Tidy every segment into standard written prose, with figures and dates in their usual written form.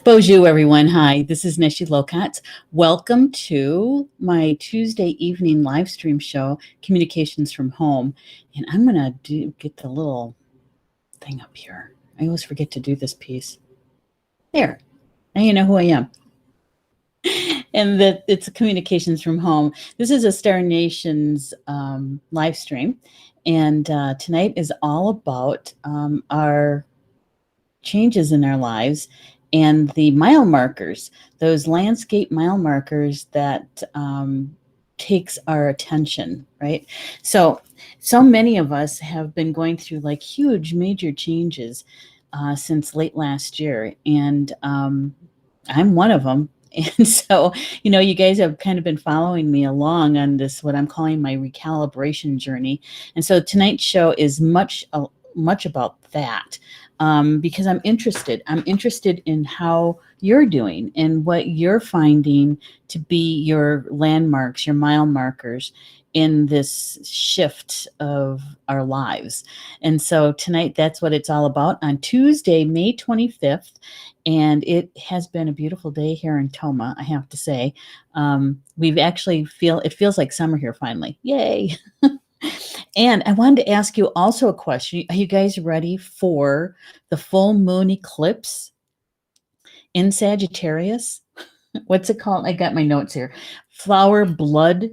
Bonjour, everyone. Hi, this is Neshi Lokat. Welcome to my Tuesday evening live stream show, Communications from Home. And I'm going to get the little thing up here. I always forget to do this piece. There. Now you know who I am. And that it's Communications from Home. This is a Star Nations live stream. And tonight is all about our changes in our lives and the mile markers, those landscape mile markers that takes our attention, right? So many of us have been going through like huge major changes since late last year, and I'm one of them. And so, you guys have kind of been following me along on this, what I'm calling my recalibration journey. And so tonight's show is much about that. Because I'm interested. I'm interested in how you're doing and what you're finding to be your landmarks, your mile markers in this shift of our lives. And so tonight, that's what it's all about on Tuesday, May 25th. And it has been a beautiful day here in Toma, I have to say. We've actually it feels like summer here finally. Yay. And I wanted to ask you also a question. Are you guys ready for the full moon eclipse in Sagittarius? What's it called? I got my notes here. Flower blood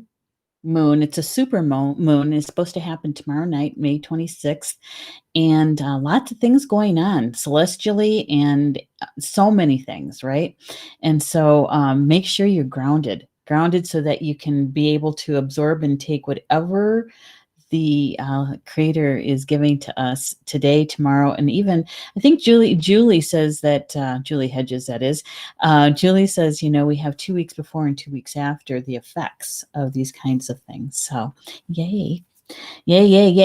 moon. It's a super moon. It's supposed to happen tomorrow night, May 26th. And lots of things going on celestially and so many things, right? And so make sure you're grounded so that you can be able to absorb and take whatever the creator is giving to us today, tomorrow, and even I think Julie says that Julie Hedges, that is, Julie says, we have 2 weeks before and 2 weeks after the effects of these kinds of things. So yay.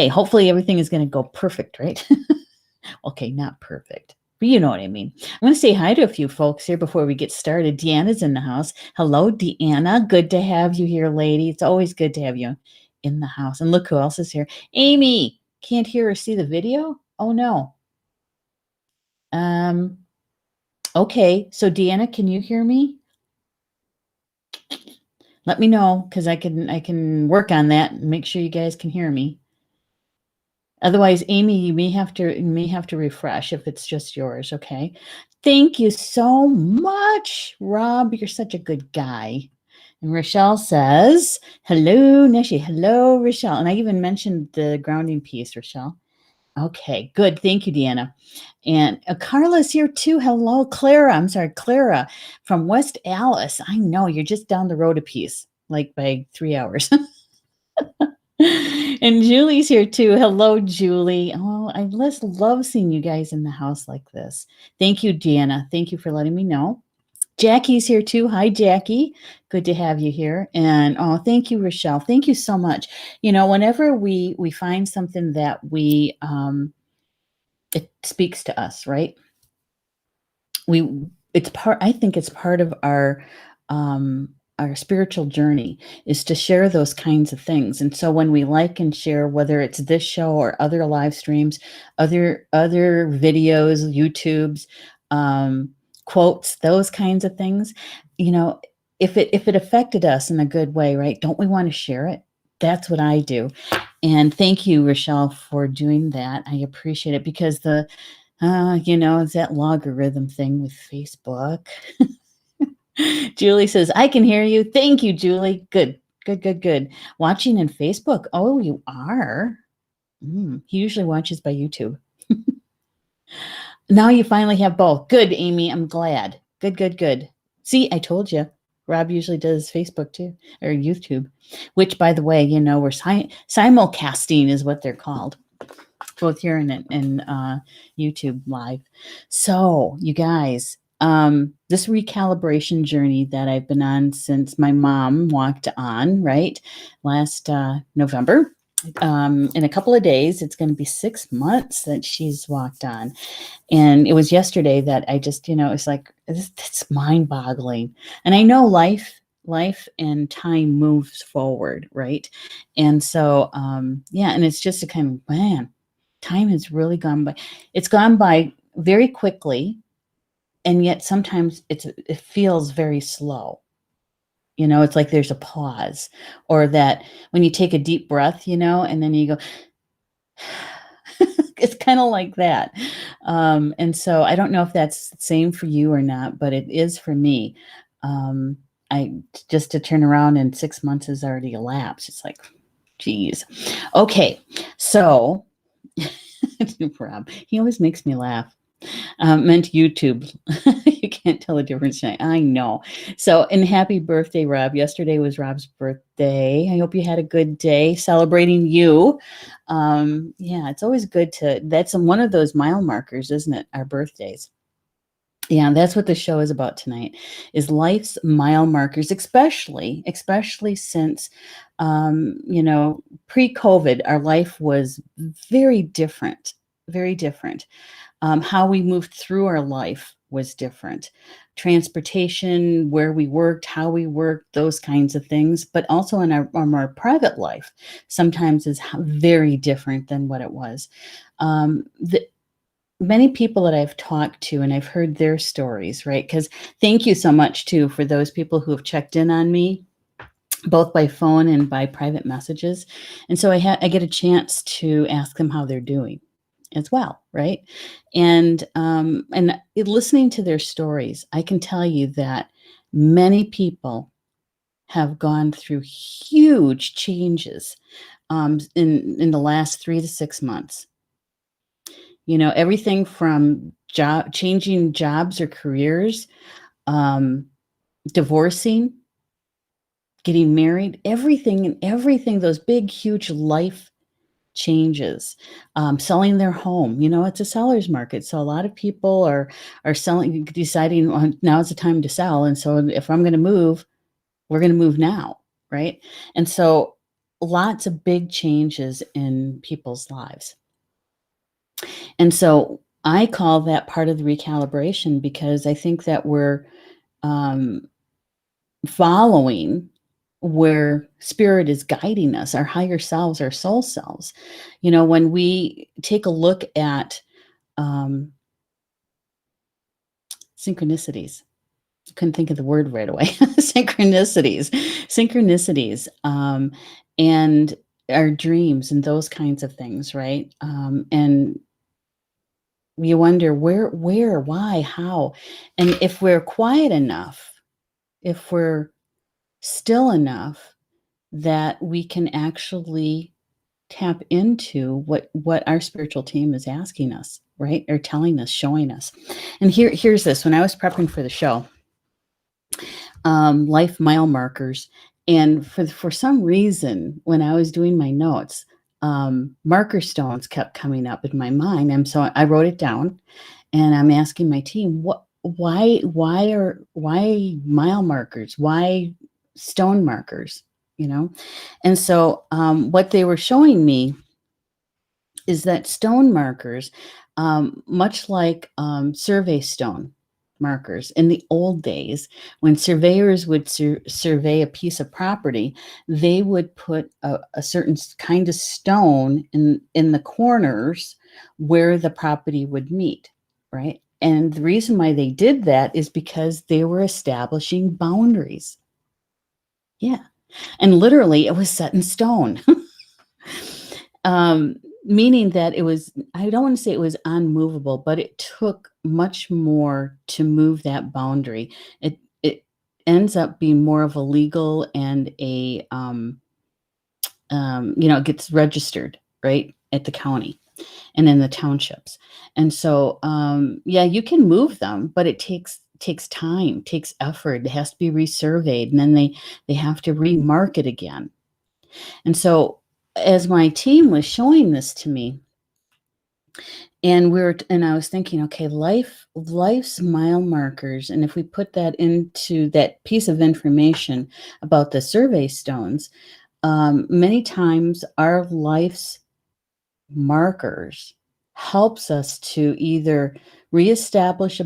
Hopefully everything is going to go perfect, right? Okay, not perfect, but you know what I mean. I'm going to say hi to a few folks here before we get started. Deanna's in the house. Hello, Deanna. Good to have you here, lady. It's always good to have you in the house. And look who else is here. Amy. Can't hear or see the video? Oh, no. Okay, so Deanna, can you hear me? Let me know, because I can work on that and make sure you guys can hear me. Otherwise, Amy, you may have to refresh if it's just yours, okay? Thank you so much, Rob. You're such a good guy. And Rochelle says, hello, Neshi. Hello, Rochelle. And I even mentioned the grounding piece, Rochelle. Okay, good. Thank you, Deanna. And Carla's here too. Hello, Clara. I'm sorry, Clara from West Allis. I know, you're just down the road a piece, like by 3 hours. And Julie's here too. Hello, Julie. Oh, I just love seeing you guys in the house like this. Thank you, Deanna. Thank you for letting me know. Jackie's here too. Hi, Jackie. Good to have you here. And oh, thank you, Rochelle. Thank you so much. Whenever we find something that it speaks to us, right? I think it's part of our spiritual journey is to share those kinds of things. And so when we like and share, whether it's this show or other live streams, other videos, YouTubes, quotes, those kinds of things, if it affected us in a good way, right? Don't we want to share it? That's what I do. And thank you, Rochelle, for doing that. I appreciate it because it's that logarithm thing with Facebook. Julie says, I can hear you. Thank you, Julie. Good. Watching in Facebook. Oh, you are? He usually watches by YouTube. Now you finally have both. Good, Amy. I'm glad. Good. See, I told you. Rob usually does Facebook too, or YouTube, which, by the way, we're simulcasting is what they're called, both here and YouTube Live. So, you guys, this recalibration journey that I've been on since my mom walked on, right, last November. In a couple of days, it's going to be 6 months that she's walked on. And it was yesterday that I just, it's like, it's mind-boggling. And I know life and time moves forward, right? And so, and it's just a kind of, man, time has really gone by. It's gone by very quickly. and yet sometimes it feels very slow. It's like there's a pause, or that when you take a deep breath, and then you go, it's kind of like that. And so I don't know if that's the same for you or not, but it is for me. Um, I just to turn around and 6 months has already elapsed. It's like, geez. Okay, so Rob, he always makes me laugh. Meant YouTube. You can't tell the difference. I know. So, and happy birthday, Rob. Yesterday was Rob's birthday. I hope you had a good day celebrating you. Yeah, it's always good that's one of those mile markers, isn't it? Our birthdays. Yeah, that's what the show is about tonight, is life's mile markers, especially since, pre-COVID, our life was very different. How we moved through our life was different. Transportation, where we worked, how we worked, those kinds of things, but also in our private life sometimes is very different than what it was. Many people that I've talked to, and I've heard their stories, right? Because thank you so much too for those people who have checked in on me, both by phone and by private messages. And so I get a chance to ask them how they're doing as well, right? And listening to their stories, I can tell you that many people have gone through huge changes in the last 3 to 6 months. Everything from changing jobs or careers, um, divorcing, getting married, everything, those big, huge life changes, selling their home. It's a seller's market. So a lot of people are deciding on now's the time to sell. And so if I'm going to move, we're going to move now. Right. And so lots of big changes in people's lives. And so I call that part of the recalibration, because I think that we're um, following where spirit is guiding us, our higher selves, our soul selves. When we take a look at um, synchronicities, couldn't think of the word right away. synchronicities, and our dreams and those kinds of things, right? And we wonder where, why, how, and if we're quiet enough, if we're still enough, that we can actually tap into what our spiritual team is asking us, right? Or telling us, showing us. And here's this. When I was prepping for the show, life mile markers, and for some reason, when I was doing my notes, marker stones kept coming up in my mind, and so I wrote it down, and I'm asking my team, why mile markers? Why stone markers? And so what they were showing me is that stone markers, much like survey stone markers in the old days, when surveyors would survey a piece of property, they would put a certain kind of stone in the corners where the property would meet, right? And the reason why they did that is because they were establishing boundaries. Yeah. And literally, it was set in stone. Meaning that I don't want to say it was unmovable, but it took much more to move that boundary. It ends up being more of a legal and it gets registered, right, at the county and in the townships. And so, yeah, you can move them, but it takes time, takes effort. It has to be resurveyed, and then they have to remark it again. And so, as my team was showing this to me, and I was thinking, okay, life's mile markers, and if we put that into that piece of information about the survey stones, many times our life's markers helps us to either reestablish a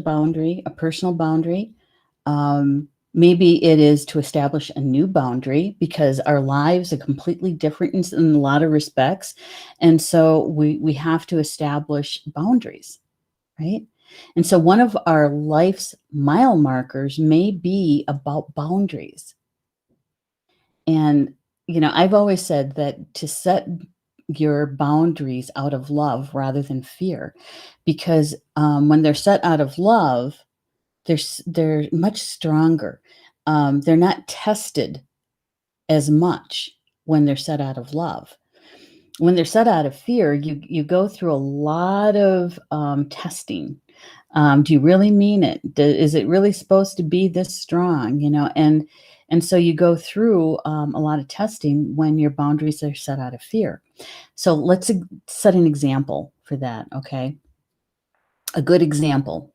personal boundary. Maybe it is to establish a new boundary because our lives are completely different in a lot of respects. And so we have to establish boundaries, right? And so one of our life's mile markers may be about boundaries. And, I've always said that to set your boundaries out of love rather than fear, because when they're set out of love, they're much stronger. They're not tested as much when they're set out of love. When they're set out of fear, you go through a lot of testing. Do you really mean it? Is it really supposed to be this strong? And so you go through a lot of testing when your boundaries are set out of fear. So let's set an example for that. Okay, a good example,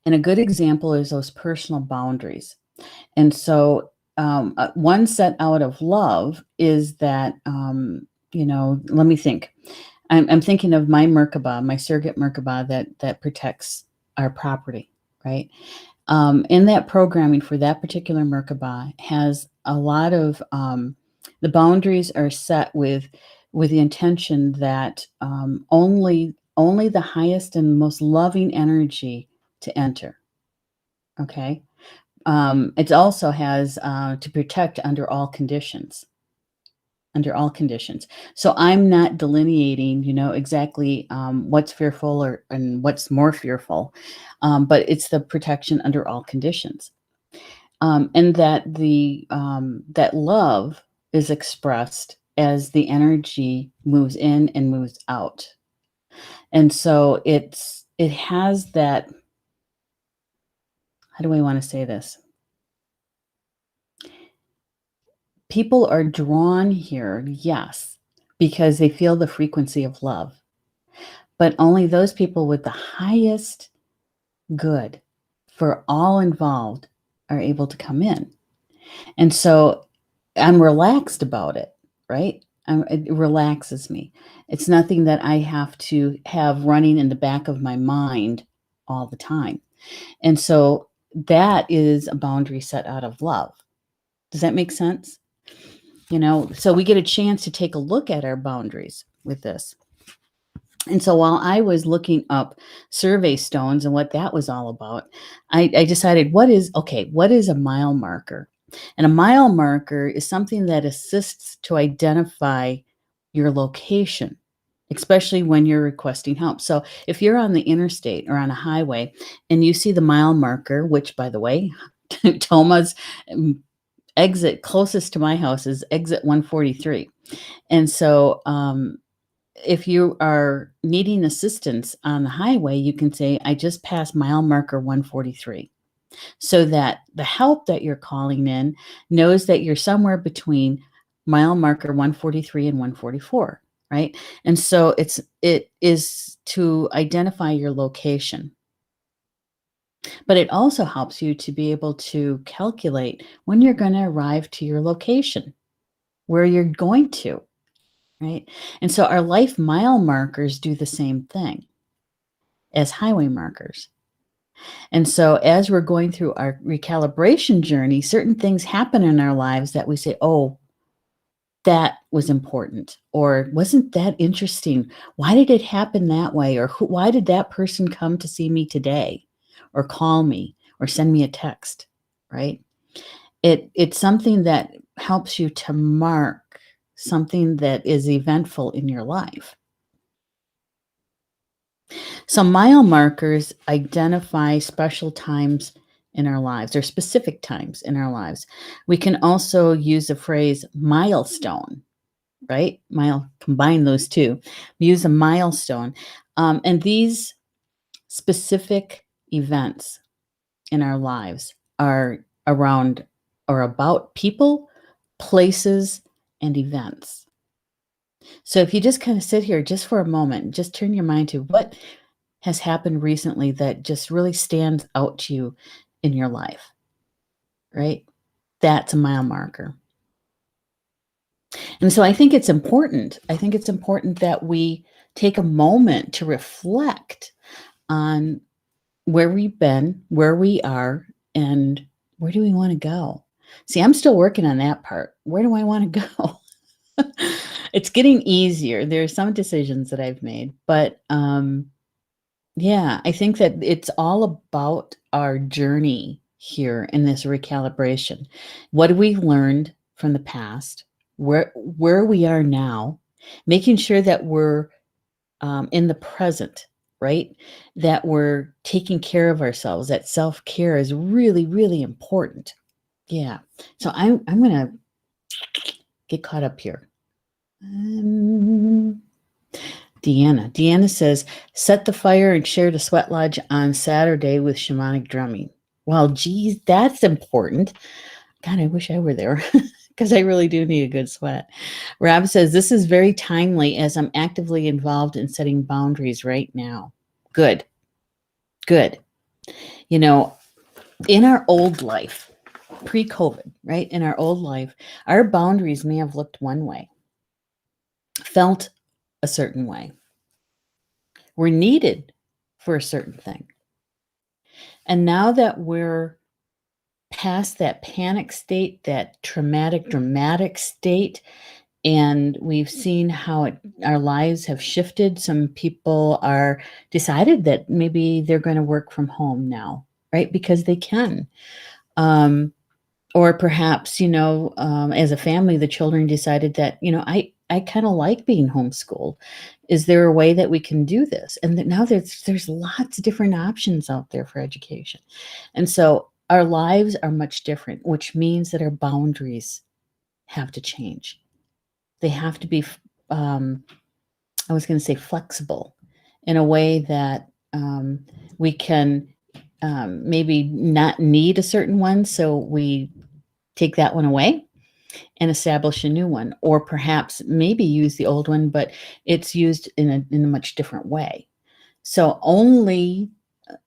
and a good example is those personal boundaries. And so one set out of love is that let me think. I'm thinking of my Merkaba, my surrogate Merkaba that protects our property, right? In that programming for that particular Merkaba has a lot of the boundaries are set with the intention that only the highest and most loving energy to enter. Okay. It also has to protect under all conditions. Under all conditions. So I'm not delineating, exactly what's fearful and what's more fearful, but it's the protection under all conditions, and that love is expressed as the energy moves in and moves out, and so it has that. How do I want to say this? People are drawn here, yes, because they feel the frequency of love, but only those people with the highest good for all involved are able to come in. And so I'm relaxed about it, right? It relaxes me. It's nothing that I have to have running in the back of my mind all the time. And so that is a boundary set out of love. Does that make sense? So we get a chance to take a look at our boundaries with this. And so while I was looking up survey stones and what that was all about, I decided what is a mile marker? And a mile marker is something that assists to identify your location, especially when you're requesting help. So if you're on the interstate or on a highway and you see the mile marker, which by the way, Toma's exit closest to my house is exit 143. And so if you are needing assistance on the highway, you can say, I just passed mile marker 143, so that the help that you're calling in knows that you're somewhere between mile marker 143 and 144, right? And so it is to identify your location. But it also helps you to be able to calculate when you're going to arrive to your location, where you're going to. Right. And so our life mile markers do the same thing as highway markers. And so as we're going through our recalibration journey, certain things happen in our lives that we say, oh, that was important, or wasn't that interesting? Why did it happen that way? Or why did that person come to see me today, or call me, or send me a text? Right. It's something that helps you to mark something that is eventful in your life. So mile markers identify special times in our lives, or specific times in our lives. We can also use the phrase milestone, right? Combine those two. We use a milestone. And these specific events in our lives are around or about people, places, and events. So if you just kind of sit here just for a moment, just turn your mind to what has happened recently that just really stands out to you in your life, right? That's a mile marker. And so I think it's important. I think it's important that we take a moment to reflect on where we've been, where we are, and where do we want to go? See, I'm still working on that part. Where do I want to go? It's getting easier. There are some decisions that I've made, but Yeah, I think that it's all about our journey here in this recalibration. What have we learned from the past? Where we are now, making sure that we're in the present, right? That we're taking care of ourselves. That self care is really, really important. Yeah. So I'm gonna get caught up here. Um, Deanna says, set the fire and share the sweat lodge on Saturday with shamanic drumming. Well, geez, that's important. God, I wish I were there because I really do need a good sweat. Rob says, this is very timely as I'm actively involved in setting boundaries right now. Good, good. You know, in our old life, pre COVID, right? In our old life, our boundaries may have looked one way, felt a certain way, were needed for a certain thing. And now that we're past that panic state, that traumatic, dramatic state, and we've seen how our lives have shifted. Some people are decided that maybe they're going to work from home now, right? Because they can. Or perhaps, as a family, the children decided that, I kind of like being homeschooled. Is there a way that we can do this? And that now there's lots of different options out there for education. And so our lives are much different, which means that our boundaries have to change. They have to be, um, I was going to say, flexible in a way that we can maybe not need a certain one. So we take that one away and establish a new one, or perhaps maybe use the old one, but it's used in a much different way. So only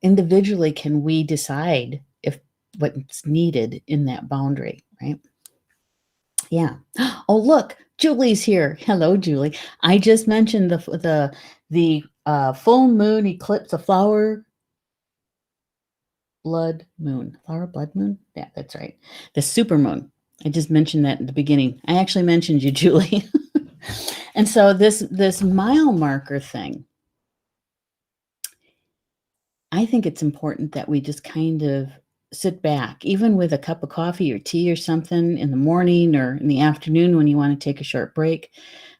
individually can we decide if what's needed in that boundary, right? Yeah. Oh, look, Julie's here. Hello, Julie. I just mentioned the full moon eclipse, a flower blood moon. Yeah, that's right. The super moon. I just mentioned that at the beginning. I actually mentioned you, Julie. And so this mile marker thing, I think it's important that we just kind of sit back, even with a cup of coffee or tea or something in the morning or in the afternoon when you want to take a short break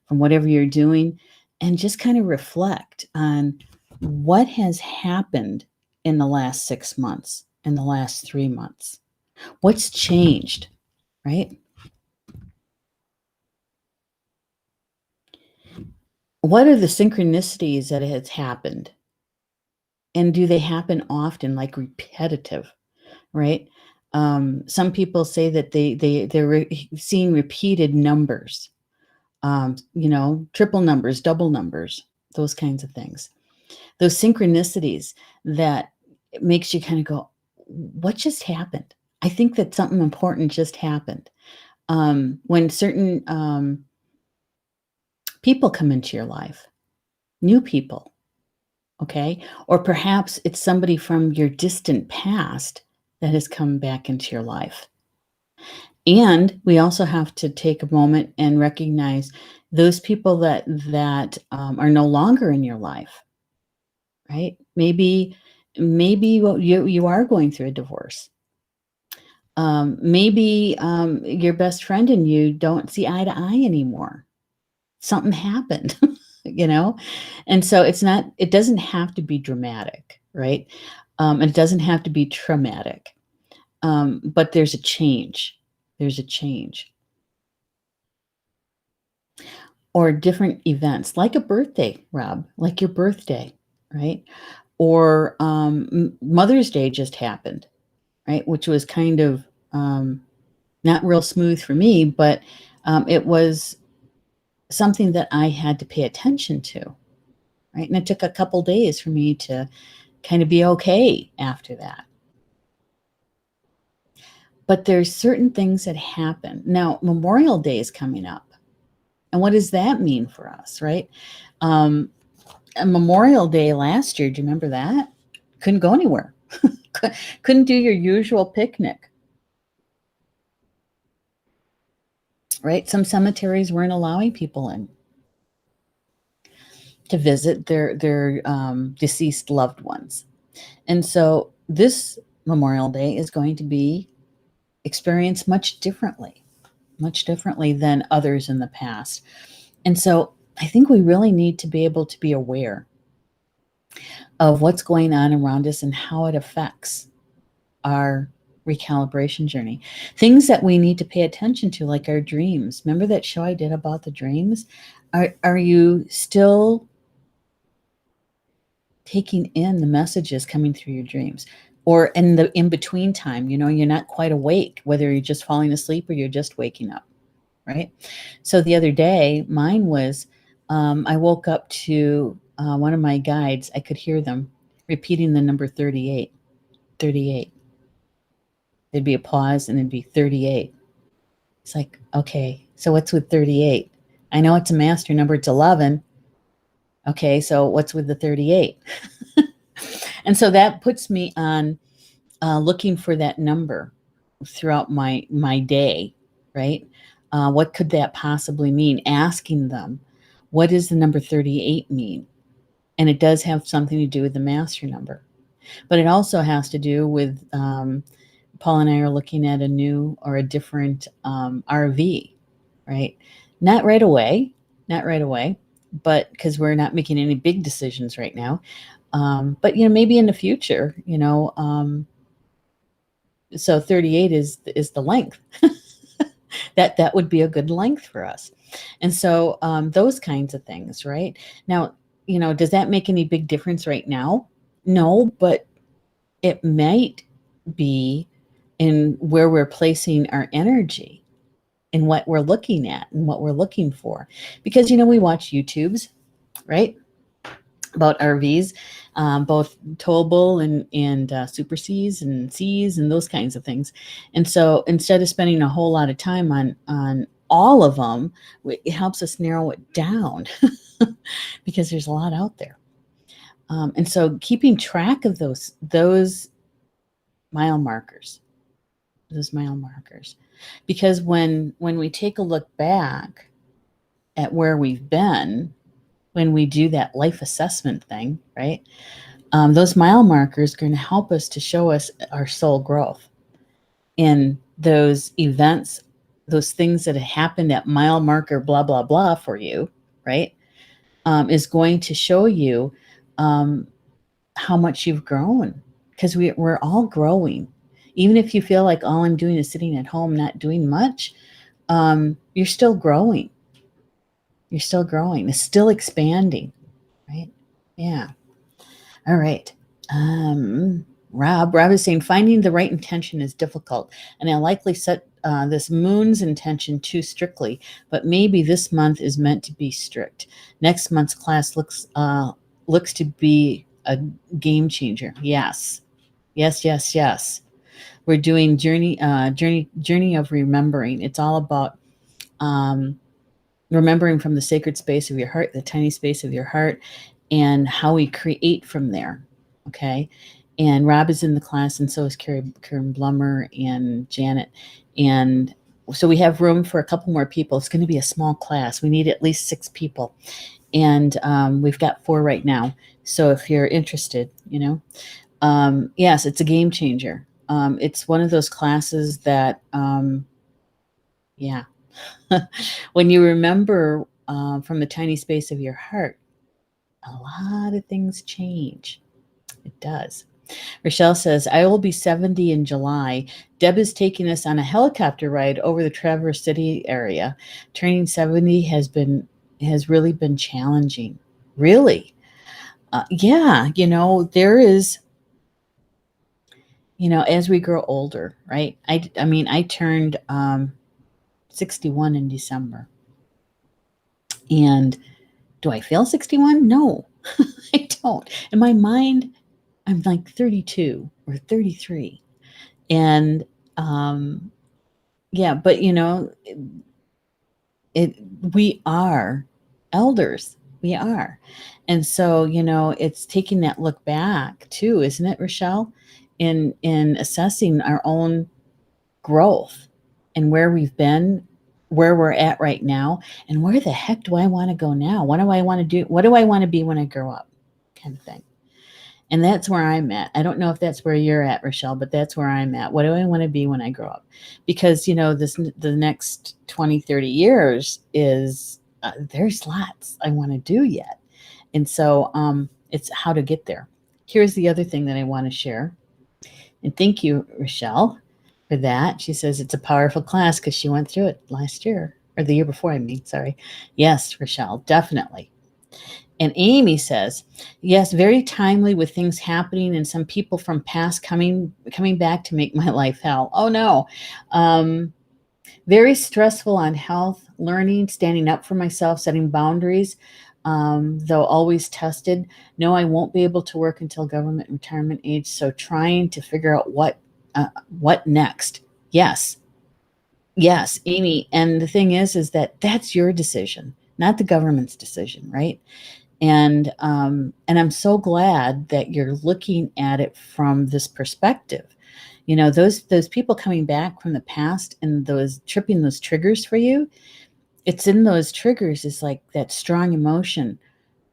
from whatever you're doing, and just kind of reflect on what has happened in the last 6 months, in the last 3 months. What's changed, right? What are the synchronicities that has happened? And do they happen often, like repetitive, right? Some people say that they're seeing repeated numbers, triple numbers, double numbers, those kinds of things. Those synchronicities that makes you kind of go, what just happened? I think that something important just happened. When certain people come into your life, new people, okay? Or perhaps it's somebody from your distant past that has come back into your life. And we also have to take a moment and recognize those people that are no longer in your life, right? Maybe you are going through a divorce. Maybe your best friend and you don't see eye to eye anymore. Something happened, you know? And so it doesn't have to be dramatic, right? It doesn't have to be traumatic. But there's a change. There's a change. Or different events, like a birthday, Rob, like your birthday, right? Or Mother's Day just happened, right? Which was kind of not real smooth for me, but it was something that I had to pay attention to, right? And it took a couple days for me to kind of be okay after that. But there's certain things that happen. Now, Memorial Day is coming up. And what does that mean for us, right? Um, a Memorial Day last year, do you remember that? Couldn't go anywhere. Couldn't do your usual picnic, right? Some cemeteries weren't allowing people in. to visit their deceased loved ones. And so this Memorial Day is going to be experienced much differently than others in the past. And so I think we really need to be able to be aware of what's going on around us and how it affects our recalibration journey. Things that we need to pay attention to, like our dreams. Remember that show I did about the dreams? Are you still taking in the messages coming through your dreams? Or in the in between time, you're not quite awake, whether you're just falling asleep or you're just waking up, right? So the other day, mine was I woke up to one of my guides. I could hear them repeating the number 38, 38. There'd be a pause and it'd be 38. It's like, okay, so what's with 38? I know it's a master number, it's 11. Okay, so what's with the 38? And so that puts me on looking for that number throughout my day, right? What could that possibly mean? Asking them, what does the number 38 mean? And it does have something to do with the master number. But it also has to do with Paul and I are looking at a new or a different RV, right? Not right away, but because we're not making any big decisions right now. But maybe in the future, so 38 is the length. that would be a good length for us. And so those kinds of things, right? Now, does that make any big difference right now? No, but it might be in where we're placing our energy and what we're looking at and what we're looking for. Because, we watch YouTubes, right? About RVs, both towable and super Cs and Cs and those kinds of things. And so instead of spending a whole lot of time on all of them, it helps us narrow it down because there's a lot out there. And so keeping track of those mile markers, because when we take a look back at where we've been, when we do that life assessment thing, right? Those mile markers are going to help us to show us our soul growth in those events, those things that have happened at mile marker blah blah blah for you, right? Is going to show you how much you've grown, because we're all growing. Even if you feel like all I'm doing is sitting at home not doing much, you're still growing. You're still growing. It's still expanding, right? Yeah. All right. Rob is saying finding the right intention is difficult, and I likely set this moon's intention too strictly, but maybe this month is meant to be strict. Next month's class looks to be a game changer. Yes. We're doing journey of remembering. It's all about remembering from the sacred space of your heart, the tiny space of your heart, and how we create from there. Okay. And Rob is in the class, and so is Karen Blummer and Janet. And so we have room for a couple more people. It's going to be a small class. We need at least 6 people. And we've got 4 right now. So if you're interested, yes, it's a game changer. It's one of those classes that, when you remember from the tiny space of your heart, a lot of things change. It does. Rochelle says, I will be 70 in July. Deb is taking us on a helicopter ride over the Traverse City area. Turning 70 has really been challenging. Really? There is, as we grow older, right? I turned 61 in December. And do I feel 61? No, I don't. In my mind, I'm like 32 or 33. And but we are elders. We are. And so, it's taking that look back too, isn't it, Rochelle? In assessing our own growth and where we've been where we're at right now, and where the heck do I want to go now? What do I want to do? What do I want to be when I grow up? Kind of thing. And that's where I'm at. I don't know if that's where you're at, Rochelle, but that's where I'm at. What do I want to be when I grow up? Because, the next 20, 30 years is, there's lots I want to do yet. And so it's how to get there. Here's the other thing that I want to share. And thank you, Rochelle, for that. She says it's a powerful class because she went through it last year, or the year before, I mean, sorry. Yes, Rochelle, definitely. And Amy says, yes, very timely with things happening and some people from past coming back to make my life hell. Oh no. Very stressful on health, learning, standing up for myself, setting boundaries, though always tested. No, I won't be able to work until government retirement age. So trying to figure out what next. Yes. Yes, Amy. And the thing is that that's your decision, not the government's decision, right? And I'm so glad that you're looking at it from this perspective. Those people coming back from the past and those tripping those triggers for you, it's in those triggers is like that strong emotion,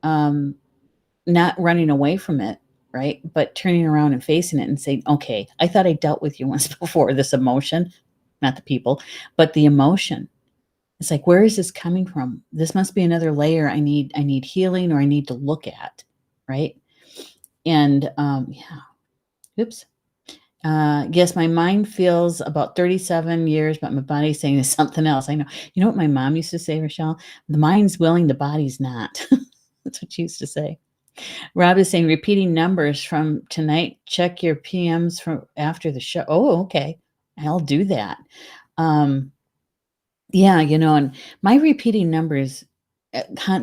not running away from it, right? But turning around and facing it and saying, okay, I thought I dealt with you once before, this emotion, not the people, but the emotion. It's like, where is this coming from? This must be another layer I need healing, or I need to look at, right? And yeah. Oops. Yes, my mind feels about 37 years, but my body's saying it's something else. I know. You know what my mom used to say, Rochelle? The mind's willing, the body's not. That's what she used to say. Rob is saying repeating numbers from tonight. Check your PMs from after the show. Oh, okay. I'll do that. Yeah, and my repeating numbers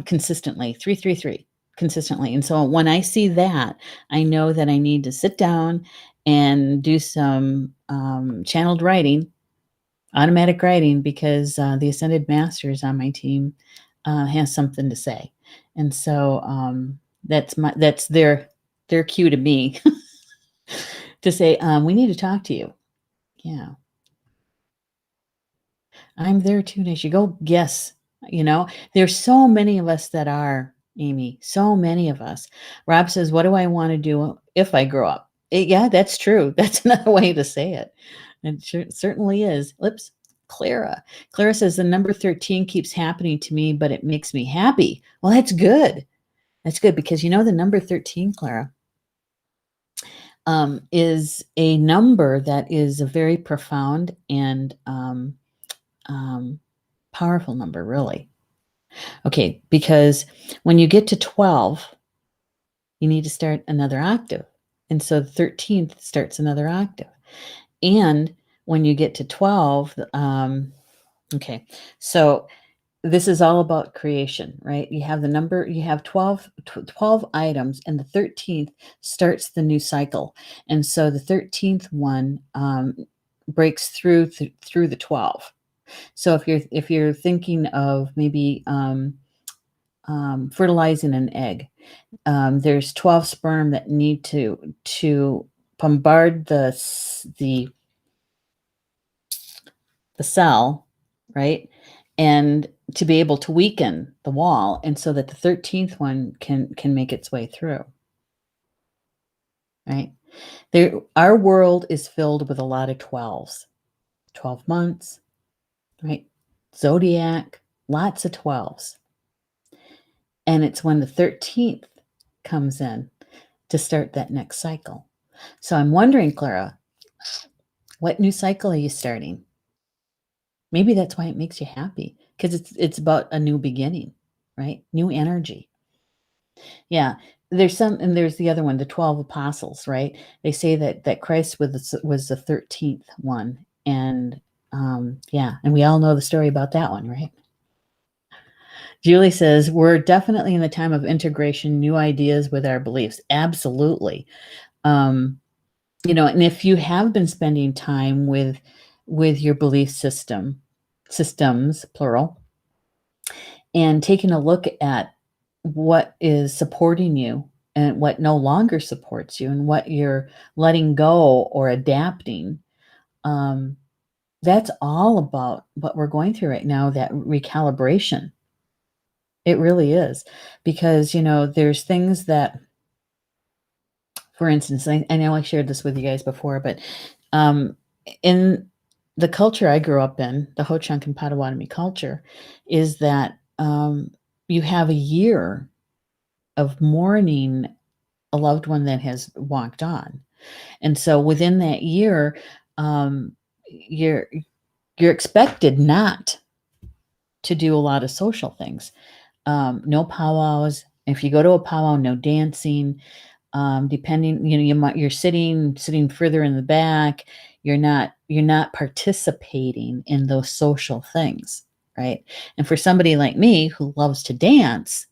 consistently 333 consistently. And so when I see that, I know that I need to sit down and do some channeled writing, automatic writing, because the Ascended Masters on my team has something to say. And so that's their cue to me to say, we need to talk to you. Yeah. I'm there too, Neshi. Go guess. There's so many of us that are, Amy, so many of us. Rob says, what do I want to do if I grow up? Yeah, that's true. That's another way to say it. It certainly is. Oops. Clara. Clara says, the number 13 keeps happening to me, but it makes me happy. Well, that's good. That's good because the number 13, Clara, is a number that is a very profound and powerful number, really. Okay, because when you get to 12, you need to start another octave. And so the 13th starts another octave. And when you get to 12, okay, so this is all about creation, right? You have the number, you have 12 items, and the 13th starts the new cycle. And so the 13th one breaks through the 12. So if you're thinking of maybe fertilizing an egg, there's 12 sperm that need to bombard the cell, right? And to be able to weaken the wall, and so that the 13th one can make its way through, right? Our world is filled with a lot of 12s, 12 months, right? Zodiac, lots of 12s. And it's when the 13th comes in to start that next cycle. So I'm wondering, Clara, what new cycle are you starting? Maybe that's why it makes you happy, because it's about a new beginning, right? New energy. Yeah. There's the other one, the 12 apostles, right? They say that Christ was the 13th one. And yeah, and we all know the story about that one, right? Julie says, we're definitely in the time of integration, new ideas with our beliefs. Absolutely. And if you have been spending time with your belief systems, plural, and taking a look at what is supporting you and what no longer supports you and what you're letting go or adapting, That's all about what we're going through right now, that recalibration. It really is. Because, there's things that, for instance, I know I shared this with you guys before, but um, in the culture I grew up in, the Ho-Chunk and Potawatomi culture, is that you have a year of mourning a loved one that has walked on. And so within that year, you're expected not to do a lot of social things. No powwows. If you go to a powwow, no dancing. Depending, you're sitting further in the back. You're not participating in those social things, right? And for somebody like me who loves to dance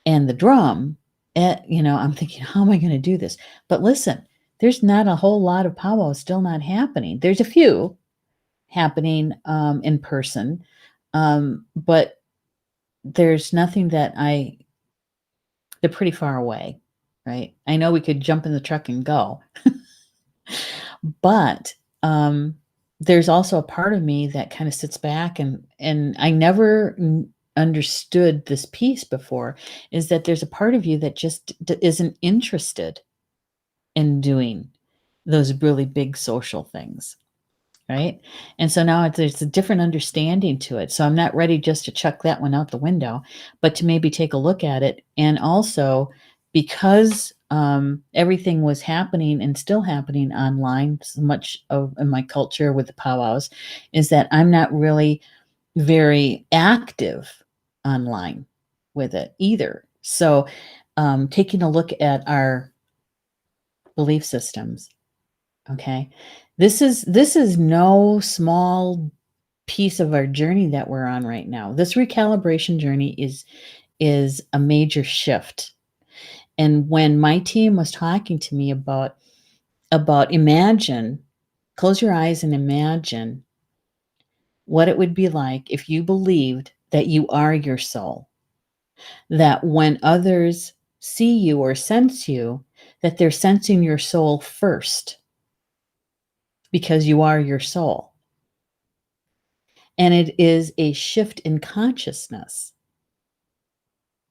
and the drum, I'm thinking, how am I going to do this? But listen, there's not a whole lot of powwows still not happening. There's a few happening in person, but there's nothing they're pretty far away, right? I know we could jump in the truck and go, but there's also a part of me that kind of sits back, and I never understood this piece before, is that there's a part of you that just isn't interested in doing those really big social things. Right. And so now there's a different understanding to it. So I'm not ready just to chuck that one out the window, but to maybe take a look at it. And also, because everything was happening and still happening online, so much of in my culture with the powwows, is that I'm not really very active online with it either. So taking a look at our belief systems. Okay. This is no small piece of our journey that we're on right now. This recalibration journey is a major shift. And when my team was talking to me about imagine, close your eyes and imagine what it would be like if you believed that you are your soul. That when others see you or sense you, that they're sensing your soul first because you are your soul. And it is a shift in consciousness.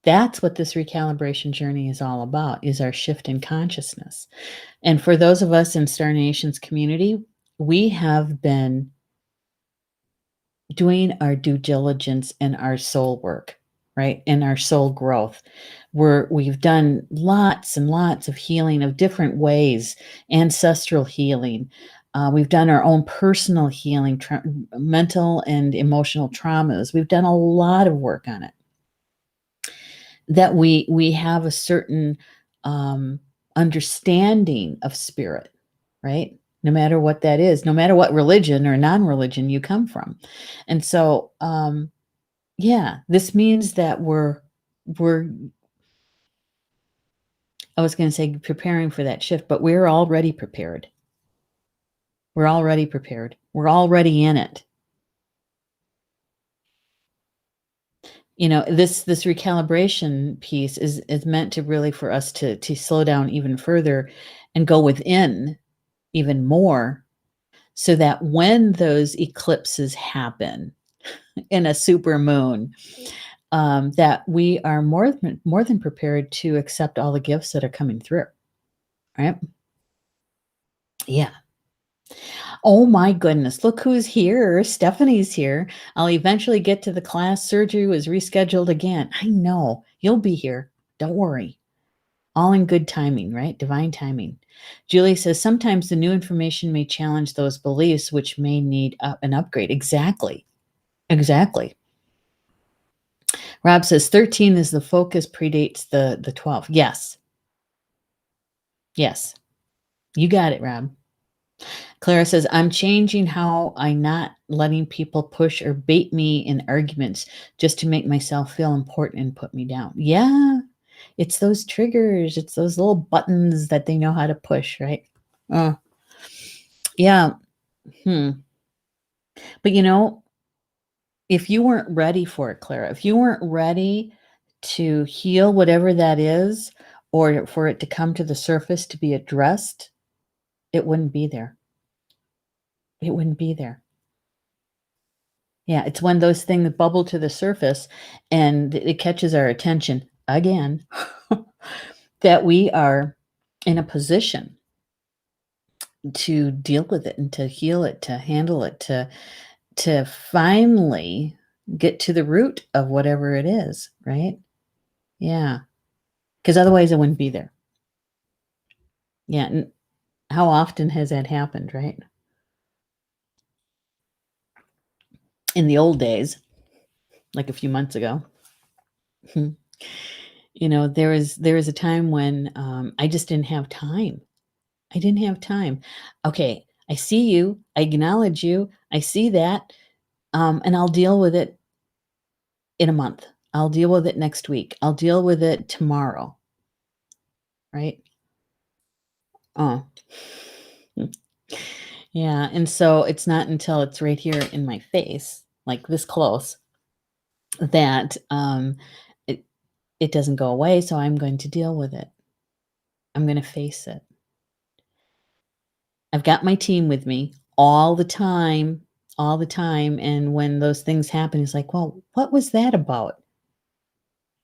That's what this recalibration journey is all about, is our shift in consciousness. And for those of us in Star Nations community, we have been doing our due diligence and our soul work, right? And our soul growth. We've done lots and lots of healing of different ways, ancestral healing. We've done our own personal healing, mental and emotional traumas. We've done a lot of work on it. That we have a certain understanding of spirit, right? No matter what that is, no matter what religion or non-religion you come from. And so, yeah, this means that we're I was going to say preparing for that shift, but we're already prepared. We're already prepared. We're already in it. This recalibration piece is meant to really for us to slow down even further and go within even more, so that when those eclipses happen in a super moon, that we are more than prepared to accept all the gifts that are coming through, right? Yeah. Oh my goodness, look who's here. Stephanie's here. I'll eventually get to the class. Surgery was rescheduled again. I know. You'll be here. Don't worry. All in good timing, right? Divine timing. Julie says, sometimes the new information may challenge those beliefs, which may need an upgrade. Exactly. Exactly. Rob says, 13 is the focus, predates the 12. Yes. Yes. You got it, Rob. Clara says, I'm changing how I'm not letting people push or bait me in arguments just to make myself feel important and put me down. Yeah. It's those triggers. It's those little buttons that they know how to push, right? Yeah. But if you weren't ready for it, Clara, if you weren't ready to heal whatever that is, or for it to come to the surface to be addressed, it wouldn't be there. it wouldn't be there. Yeah, it's when those things bubble to the surface and it catches our attention again that we are in a position to deal with it and to heal it, to handle it, to finally get to the root of whatever it is, right? Yeah, because otherwise it wouldn't be there. Yeah, and how often has that happened, right? In the old days, like a few months ago, there was a time when, I just didn't have time. I didn't have time. Okay, I see you, I acknowledge you, I see that, and I'll deal with it in a month. I'll deal with it next week. I'll deal with it tomorrow, right? Oh. Mm. Yeah, and so it's not until it's right here in my face, like this close, that, it it doesn't go away, so I'm going to deal with it. I'm gonna face it. I've got my team with me all the time, and when those things happen, it's like, "Well, what was that about?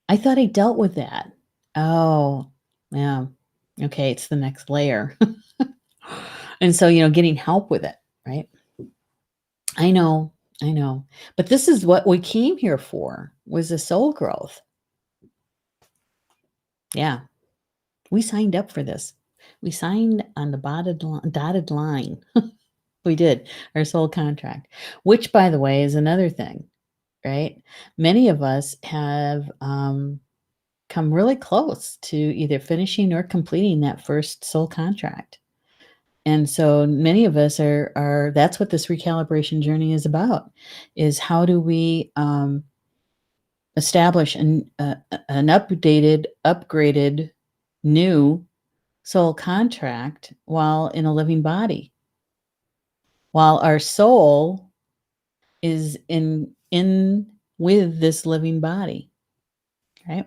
I thought I dealt with that." Oh, yeah. Okay, it's the next layer. And so, getting help with it, right? I know, I know. But this is what we came here for, was the soul growth. Yeah, we signed up for this. We signed on the dotted line. We did, our soul contract, which, by the way, is another thing, right? Many of us have, come really close to either finishing or completing that first soul contract. And so many of us are that's what this recalibration journey is about, is how do we, establish an updated, upgraded, new soul contract while in a living body, while our soul is in with this living body, right?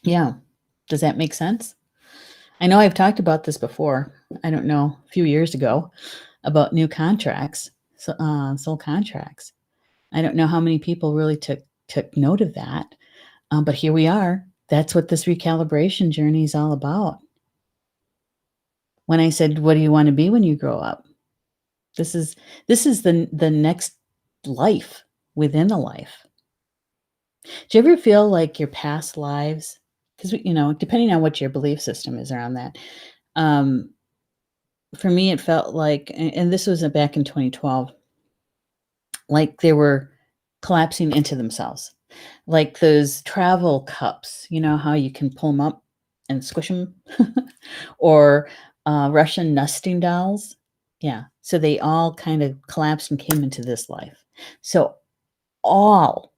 Yeah. Does that make sense? I know I've talked about this before. I don't know, a few years ago, about new contracts, soul contracts. I don't know how many people really took note of that, but here we are. That's what this recalibration journey is all about. When I said, "What do you want to be when you grow up?" This is the next life within a life. Do you ever feel like your past lives? Because depending on what your belief system is around that, um, for me, it felt like, and this was back in 2012, like they were collapsing into themselves, like those travel cups. You know how you can pull them up and squish them, or Russian nesting dolls. Yeah, so they all kind of collapsed and came into this life. So all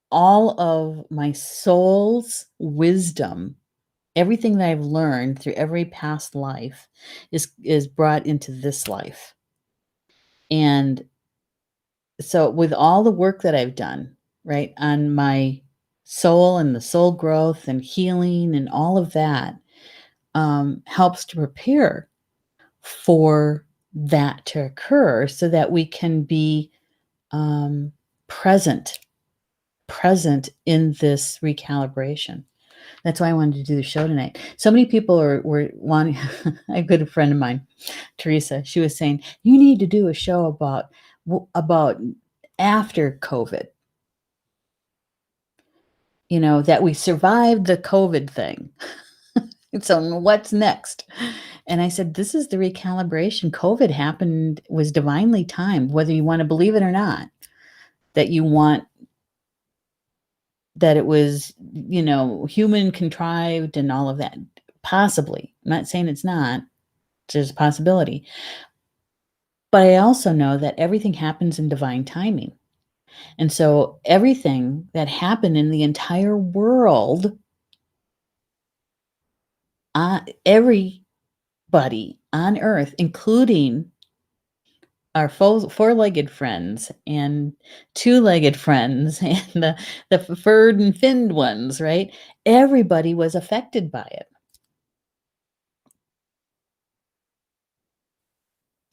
all of my soul's wisdom, everything that I've learned through every past life, is brought into this life. And so with all the work that I've done, right, on my soul and the soul growth and healing and all of that, helps to prepare for that to occur so that we can be, um, present present in this recalibration. That's why I wanted to do the show tonight. So many people were wanting. A good friend of mine, Teresa, she was saying, "You need to do a show about after COVID, that we survived the COVID thing. So what's next?" And I said, "This is the recalibration. COVID happened, was divinely timed, whether you want to believe it or not, that you want that it was, human contrived and all of that. Possibly. I'm not saying it's not. There's a possibility. But I also know that everything happens in divine timing. And so everything that happened in the entire world, everybody on earth, including our four-legged friends and two-legged friends and the furred and finned ones, right? Everybody was affected by it.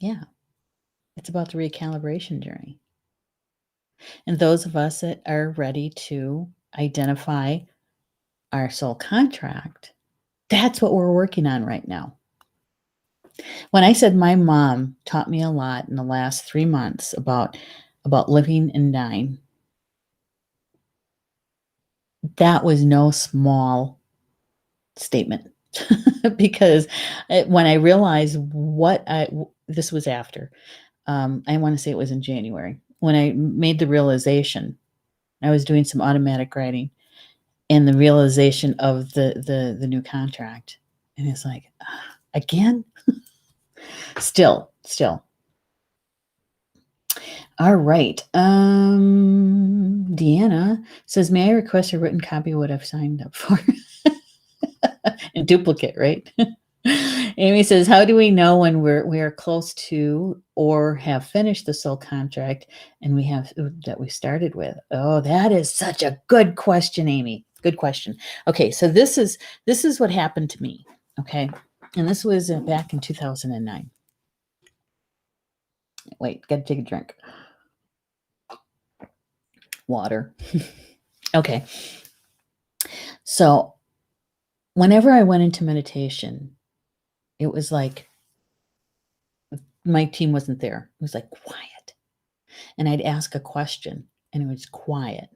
Yeah. It's about the recalibration journey. And those of us that are ready to identify our soul contract, that's what we're working on right now. When I said my mom taught me a lot in the last 3 months about living and dying, that was no small statement. Because when I realized this was after, I want to say it was in January, when I made the realization, I was doing some automatic writing, and the realization of the new contract, and it's like, again, still. All right. Deanna says, may I request a written copy of what I've signed up for? In duplicate, right? Amy says, how do we know when we are close to or have finished the soul contract and we started with? Oh, that is such a good question, Amy. Good question. Okay, so this is what happened to me. Okay, and this was back in 2009. Wait, got to take a drink. Water. Okay. So whenever I went into meditation, it was like my team wasn't there. It was like quiet. And I'd ask a question and it was quiet.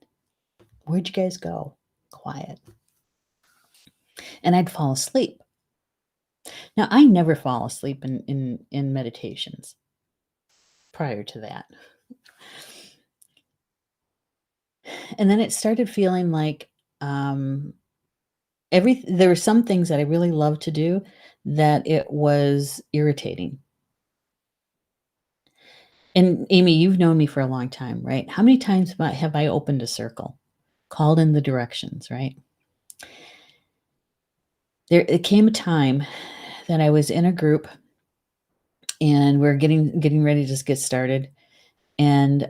Where'd you guys go? Quiet. And I'd fall asleep. Now, I never fall asleep in meditations prior to that. And then it started feeling like there were some things that I really loved to do that it was irritating. And Amy, you've known me for a long time, right? How many times have I opened a circle, called in the directions, right? It came a time that I was in a group and we're getting ready to just get started. And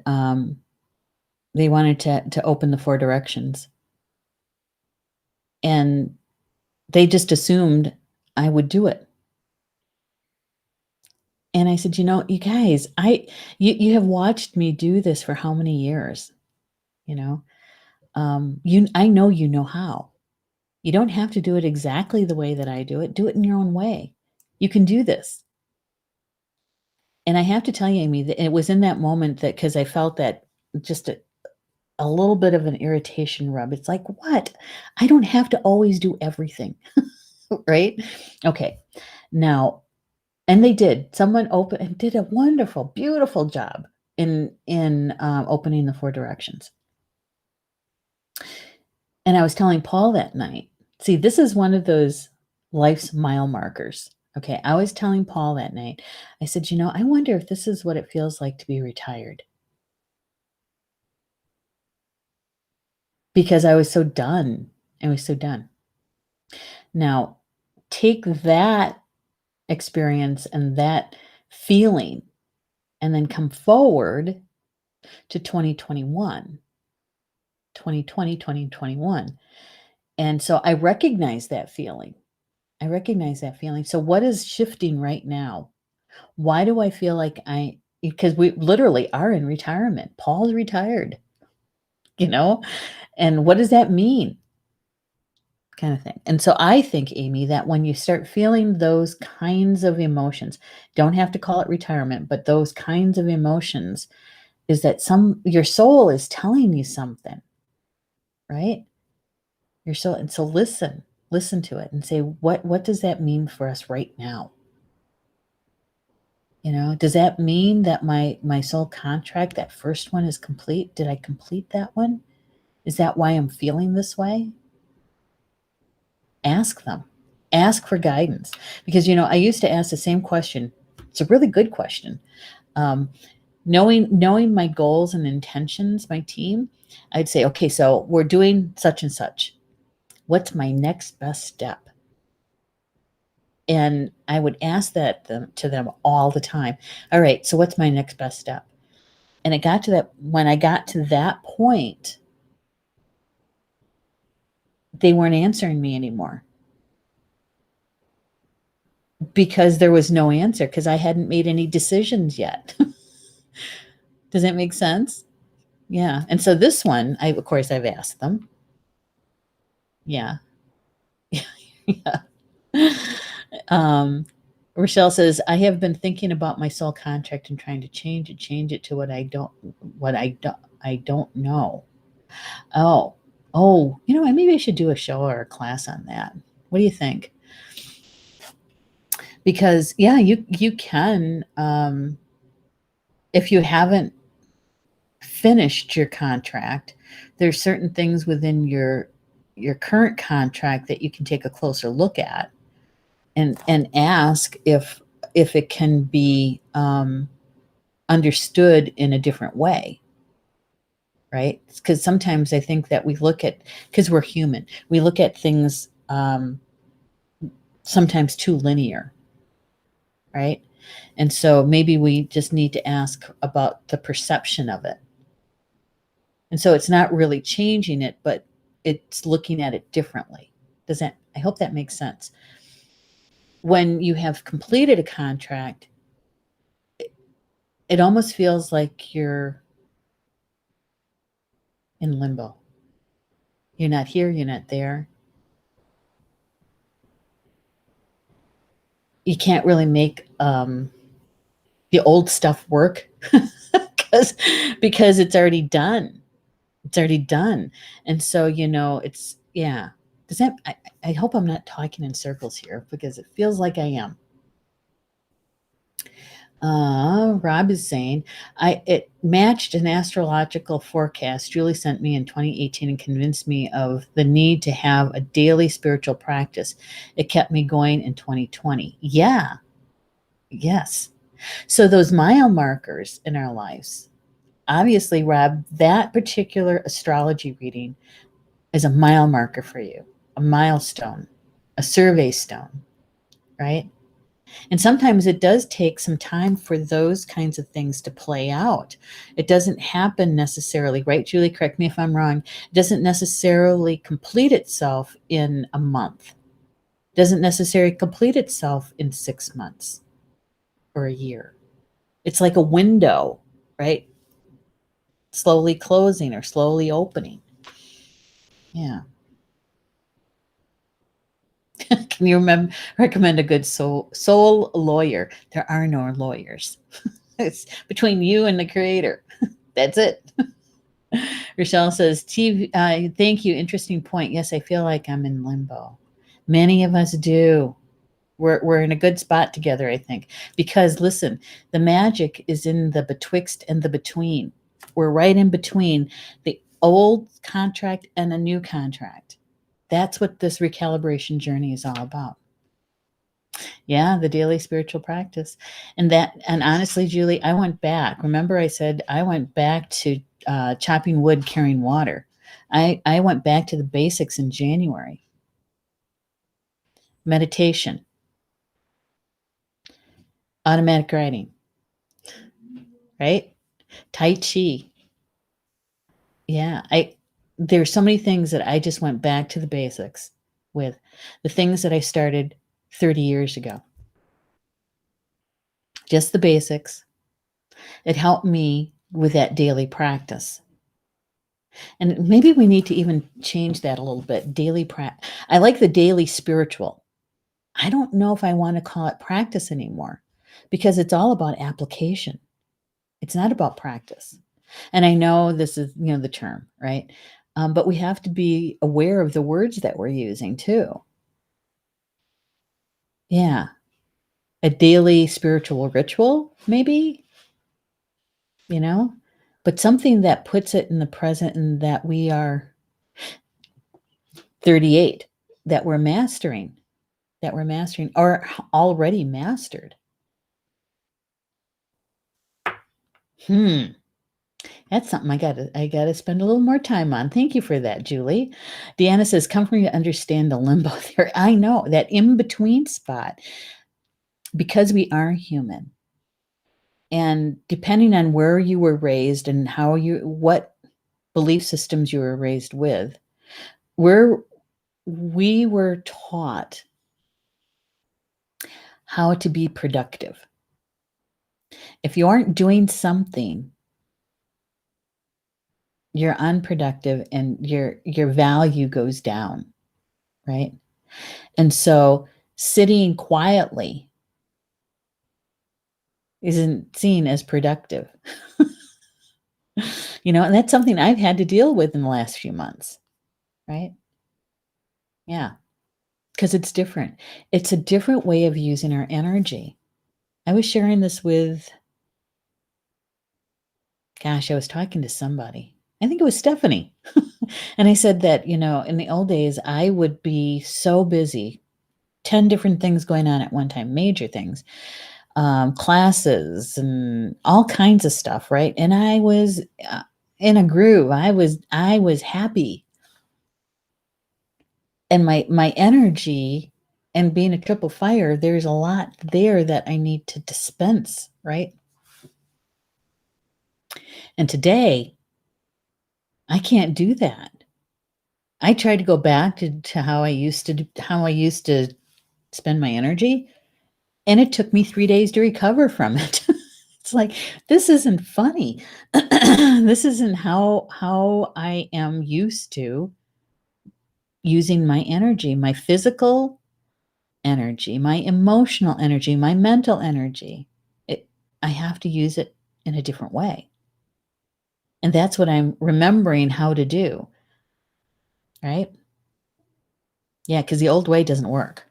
they wanted to open the 4 directions. And they just assumed I would do it. And I said, you guys, you have watched me do this for how many years? I know you know how. You don't have to do it exactly the way that I do it. Do it in your own way. You can do this. And I have to tell you, Amy, that it was in that moment that, because I felt that just a little bit of an irritation rub. It's like, what? I don't have to always do everything. Right? Okay. Now, and they did. Someone opened and did a wonderful, beautiful job in opening the 4 directions. And I was telling Paul that night, see, this is one of those life's mile markers. Okay. I was telling Paul that night, I said, I wonder if this is what it feels like to be retired. Because I was so done. I was so done. Now, take that experience and that feeling and then come forward to 2021, 2020, 2021. And so I recognize that feeling. So what is shifting right now? Why do I feel like because we literally are in retirement. Paul's retired, and what does that mean? Kind of thing. And so I think, Amy, that when you start feeling those kinds of emotions, don't have to call it retirement, but those kinds of emotions, is that your soul is telling you something, right? Your soul. And so listen to it and say, what does that mean for us right now? Does that mean that my soul contract, that first one, is complete? Did I complete that one? Is that why I'm feeling this way? Ask them. Ask for guidance. Because, I used to ask the same question. It's a really good question. Knowing my goals and intentions, my team, I'd say, okay, so we're doing such and such. What's my next best step? And I would ask that to them all the time. All right, so what's my next best step? And it got to that, when I got to that point, they weren't answering me anymore. Because there was no answer, because I hadn't made any decisions yet. Does that make sense? Yeah. And so this one, of course, I've asked them. Yeah. Yeah. Um, Rochelle says, I have been thinking about my soul contract and trying to change it to what I don't know. Oh, maybe I should do a show or a class on that. What do you think? Because yeah, you can, if you haven't finished your contract, there's certain things within your current contract that you can take a closer look at and ask if it can be understood in a different way, right? Because sometimes I think that we look at, because we're human, we look at things sometimes too linear, right? And so maybe we just need to ask about the perception of it. And so it's not really changing it, but it's looking at it differently. I hope that makes sense. When you have completed a contract, it almost feels like you're in limbo. You're not here, you're not there. You can't really make the old stuff work because it's already done. It's already done. And so, it's, yeah. Does that, I hope I'm not talking in circles here because it feels like I am. Rob is saying, it matched an astrological forecast Julie sent me in 2018 and convinced me of the need to have a daily spiritual practice. It kept me going in 2020. Yeah. Yes. So those mile markers in our lives, obviously, Rob, that particular astrology reading is a mile marker for you, a milestone, a survey stone, right? And sometimes it does take some time for those kinds of things to play out. It doesn't happen necessarily, right, Julie? Correct me if I'm wrong. It doesn't necessarily complete itself in a month. It doesn't necessarily complete itself in 6 months or a year. It's like a window, right? Slowly closing or slowly opening. Yeah. Can you recommend a good soul lawyer? There are no lawyers. It's between you and the creator. That's it. Rochelle says, TV, thank you. Interesting point. Yes, I feel like I'm in limbo. Many of us do. We're in a good spot together, I think. Because listen, the magic is in the betwixt and the between. We're right in between the old contract and a new contract. That's what this recalibration journey is all about. Yeah, the daily spiritual practice. And honestly, Julie, I went back. Remember, I said I went back to chopping wood, carrying water. I went back to the basics in January. Meditation, automatic writing, right? Tai Chi. Yeah, there's so many things that I just went back to the basics with, the things that I started 30 years ago. Just the basics. It helped me with that daily practice. And maybe we need to even change that a little bit. Daily practice. I like the daily spiritual. I don't know if I want to call it practice anymore because it's all about application. It's not about practice. And I know this is, the term, right? But we have to be aware of the words that we're using too. Yeah. A daily spiritual ritual, maybe, but something that puts it in the present and that we are 38, that we're mastering or already mastered. That's something I gotta spend a little more time on. Thank you for that, Julie. Deanna says, come for me to understand the limbo there. I know that in between spot, because we are human. And depending on where you were raised and what belief systems you were raised with, we were taught how to be productive. If you aren't doing something, you're unproductive and your value goes down, right? And so sitting quietly isn't seen as productive. And that's something I've had to deal with in the last few months, right? Yeah, because it's different. It's a different way of using our energy. I was sharing this with, gosh, I was talking to somebody. I think it was Stephanie. And I said that, in the old days, I would be so busy, 10 different things going on at one time, major things, classes and all kinds of stuff, right? And I was in a groove. I was happy. And my energy and being a triple fire, there's a lot there that I need to dispense, right? And today, I can't do that. I tried to go back to how I used to spend my energy, and it took me 3 days to recover from it. It's like, this isn't funny. This isn't how I am used to using my energy, my physical energy, my emotional energy, my mental energy. It I have to use it in a different way. And that's what I'm remembering how to do, right? Yeah, because the old way doesn't work.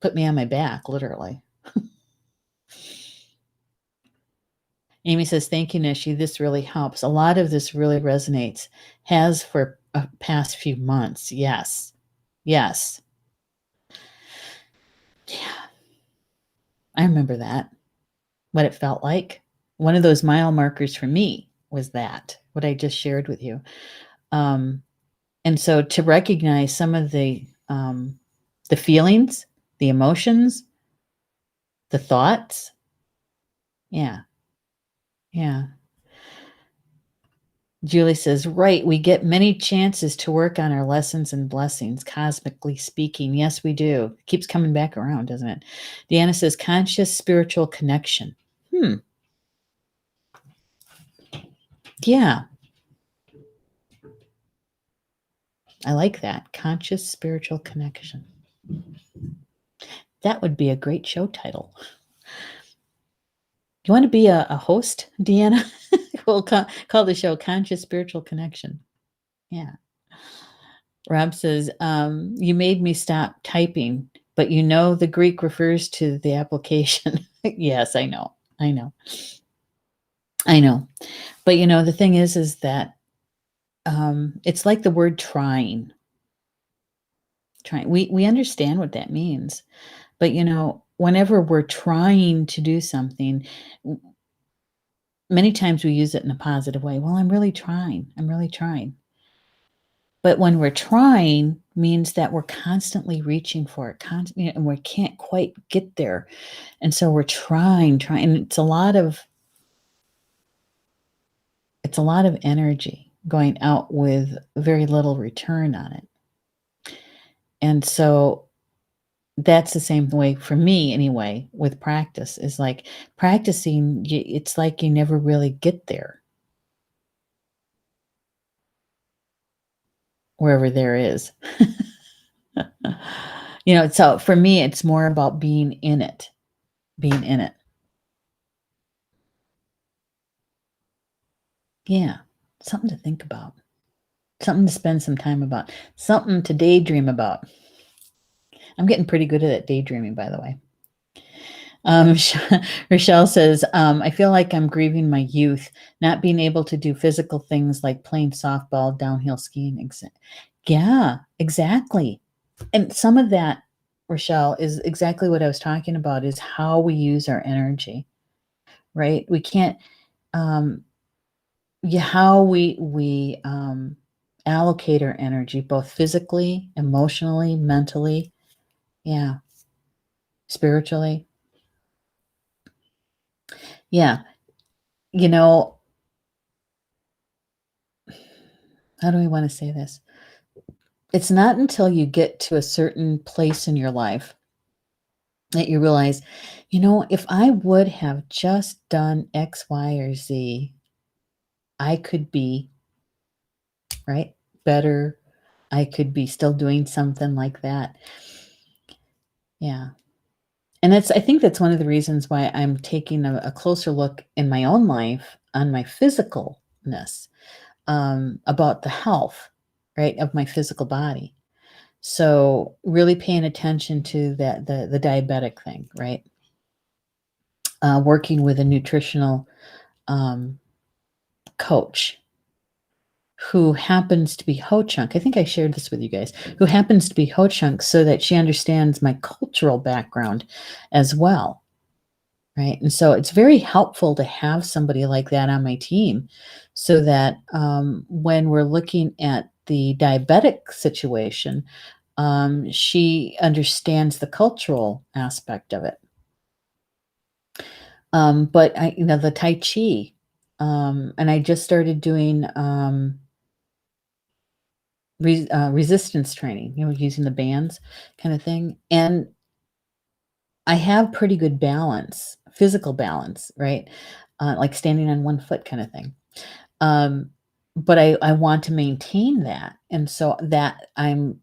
Put me on my back, literally. Amy says, "Thank you, Neshi. This really helps. A lot of this really resonates. Has for past few months. Yes. Yes. Yeah. I remember that. What it felt like. One of those mile markers for me was that, what I just shared with you. Um, and so to recognize some of the feelings, the emotions, the thoughts. Yeah. Yeah. Julie says, right, we get many chances to work on our lessons and blessings, cosmically speaking. Yes, we do. It keeps coming back around, doesn't it? Deanna says, conscious spiritual connection. Yeah, I like that. Conscious spiritual connection. That would be a great show title. You want to be a host, Deanna? We'll call the show Conscious Spiritual Connection. Yeah. Rob says, you made me stop typing, but the Greek refers to the application. Yes, I know. I know. I know. But the thing is that it's like the word trying. Trying. We understand what that means. But whenever we're trying to do something, many times we use it in a positive way. Well, I'm really trying. I'm really trying. But when we're trying means that we're constantly reaching for it, and we can't quite get there. And so we're trying. And it's a lot of energy going out with very little return on it. And so that's the same way for me anyway with practice, is like practicing, it's like you never really get there, wherever there is. So for me, it's more about being in it, being in it. Yeah. Something to think about, something to spend some time about, something to daydream about. I'm getting pretty good at that daydreaming, by the way. Rochelle says, I feel like I'm grieving my youth, not being able to do physical things like playing softball, downhill skiing. Yeah, exactly. And some of that, Rochelle, is exactly what I was talking about, is how we use our energy, right? We can't, how we allocate our energy, both physically, emotionally, mentally, yeah, spiritually. Yeah. You know, how do we want to say this? It's not until you get to a certain place in your life that you realize, if I would have just done X, Y, or Z, I could be, right, better. I could be still doing something like that. Yeah. And I think that's one of the reasons why I'm taking a closer look in my own life on my physicalness, about the health, right, of my physical body. So really paying attention to that, the diabetic thing, right? Working with a nutritional um, coach who happens to be Ho Chunk. I think I shared this with you guys, who happens to be Ho Chunk so that she understands my cultural background as well. Right. And so it's very helpful to have somebody like that on my team so that when we're looking at the diabetic situation, she understands the cultural aspect of it. But the Tai Chi, and I just started doing resistance training, using the bands kind of thing. And I have pretty good balance, physical balance, right? Like standing on one foot kind of thing. Um, but I want to maintain that. And so that I'm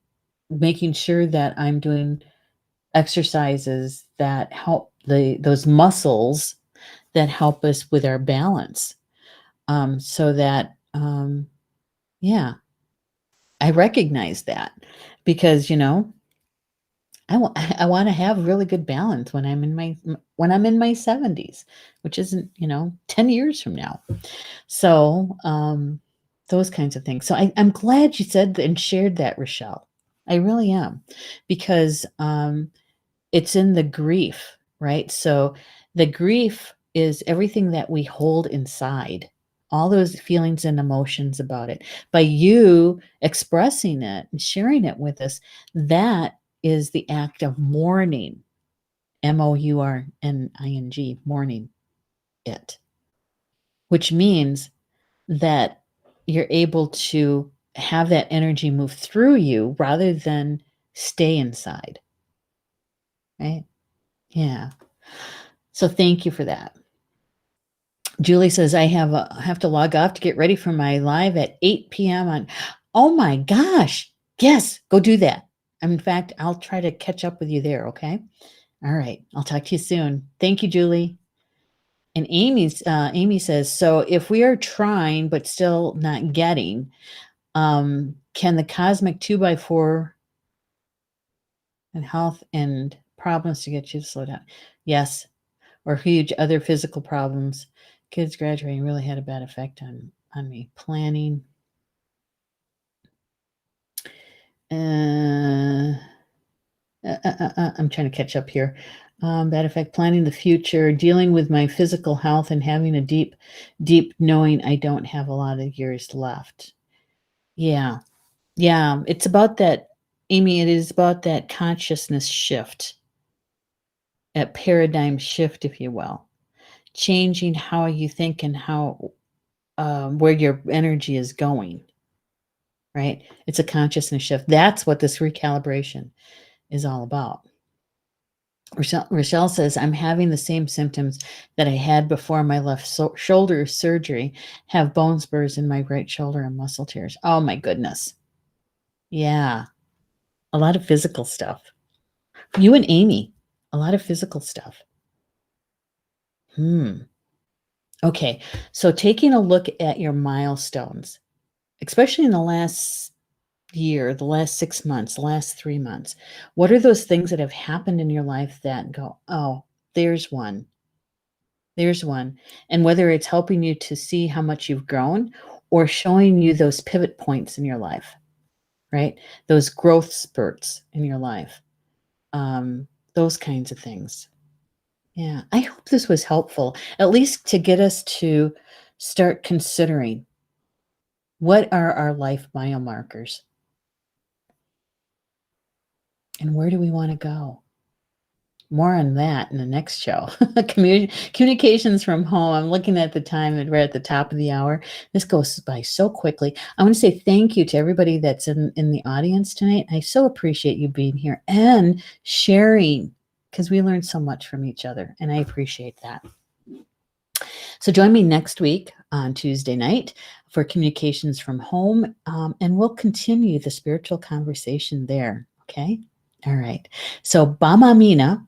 making sure that I'm doing exercises that help those muscles that help us with our balance. So that, yeah, I recognize that because, I want to have really good balance when I'm in my 70s, which isn't, 10 years from now. So, those kinds of things. So I'm glad you said and shared that, Rochelle. I really am, because it's in the grief, right? So the grief is everything that we hold inside, all those feelings and emotions about it. By you expressing it and sharing it with us, that is the act of mourning, mourning, mourning it, which means that you're able to have that energy move through you rather than stay inside, right? Yeah. So thank you for that. Julie says, I have to log off to get ready for my live at 8 p.m. on. Oh my gosh. Yes, go do that. In fact, I'll try to catch up with you there. Okay. All right. I'll talk to you soon. Thank you, Julie. And Amy says, so if we are trying but still not getting, can the cosmic 2x4 and health and problems to get you to slow down? Yes. Or huge other physical problems. Kids graduating really had a bad effect on me. Planning. I'm trying to catch up here. Bad effect, planning the future, dealing with my physical health, and having a deep, deep knowing I don't have a lot of years left. Yeah. Yeah. It's about that, Amy, it is about that consciousness shift, that paradigm shift, if you will, changing how you think and how, where your energy is going, right? It's a consciousness shift. That's what this recalibration is all about. Rochelle says, I'm having the same symptoms that I had before my left shoulder surgery, have bone spurs in my right shoulder and muscle tears. Oh my goodness. Yeah. A lot of physical stuff. You and Amy, a lot of physical stuff. Okay. So taking a look at your milestones, especially in the last year, the last 6 months, the last 3 months, what are those things that have happened in your life that go, oh, there's one. There's one. And whether it's helping you to see how much you've grown or showing you those pivot points in your life, right? Those growth spurts in your life, those kinds of things. Yeah. I hope this was helpful, at least to get us to start considering what are our life biomarkers and where do we want to go? More on that in the next show. Communications from home. I'm looking at the time and we're at the top of the hour. This goes by so quickly. I want to say thank you to everybody that's in the audience tonight. I so appreciate you being here and sharing. because we learn so much from each other, and I appreciate that. So join me next week on Tuesday night for Communications from Home, and we'll continue the spiritual conversation there, okay? All right. So Bama Mina,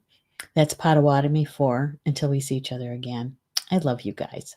that's Potawatomi for until we see each other again. I love you guys.